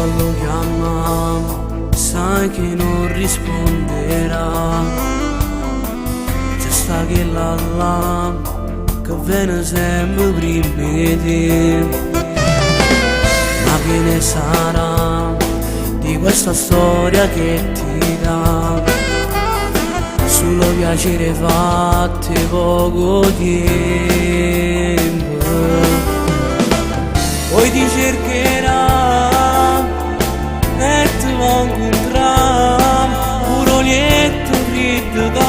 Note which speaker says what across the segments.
Speaker 1: lo chiama, sai che non risponderà. C'è sta che là che viene sempre prima di te. Ma che ne sarà di questa storia che ti dà solo piacere fatti poco tempo? Poi ti cercherà e ti va incontrare un olietto freddo che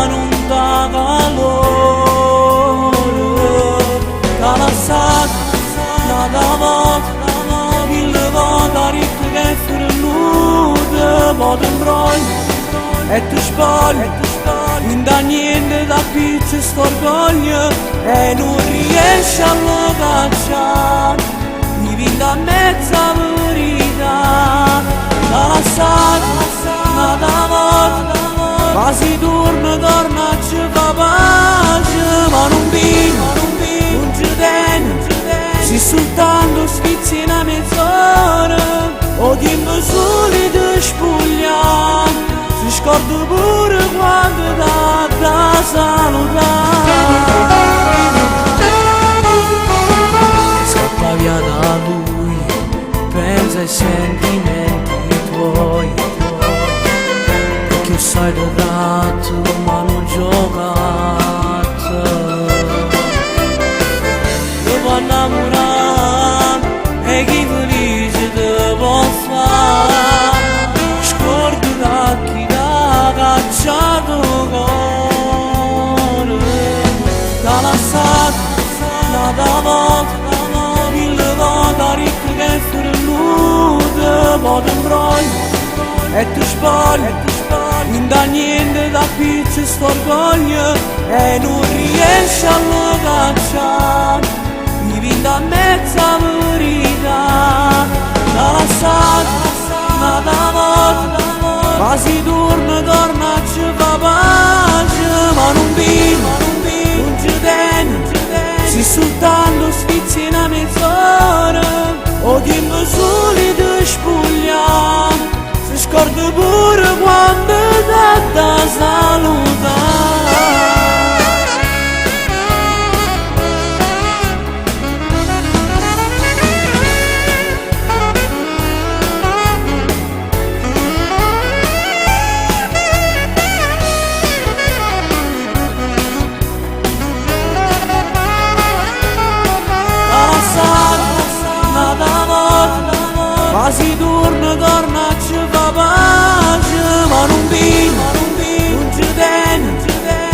Speaker 1: non dà calore. T'ha lasciato una volta, il volta ricco che è fernuto, poi ti imbrogli e ti spogli. Non dà niente da pizza st'orgoglio e non riesci a lo cacciare. Mi vinta a mezza verità. T'ha lasciato una volta, ma si torna a ci fa pace. Ma non vivi, non ci tieni, se soltanto sfizi una mezz'ora o tempo soli ti spogliamo. Si scorda pure quando da salutare. Scappa via da lui, pensa ai sentimenti tuoi, perché sai da dato ma non giocato. Dopo innamorare e chi felice te può fare. Scorda chi cacciato cuore. T'ha lasciato una volta, il volta ricco che è fernuto, poi ti imbrogli e ti spogli. Non dà niente da pizza st'orgoglio e non riesci a lo cacciare. Mi vinta a mezza verità. T'ha lasciato una volta, ma si torna a ci fa pace. Ma non vivi, non ci tieni, se soltanto sfizi una mezz'ora o tempo soli ti spogliamo. Si scorda pure quando da salutare. Ma si torna a ci fa pace. Ma non vivi, non ci tieni,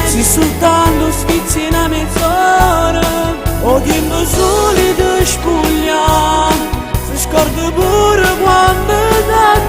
Speaker 1: se soltanto sfizi una mezz'ora o tempo soli ti spogliamo. Si scorda pure quando da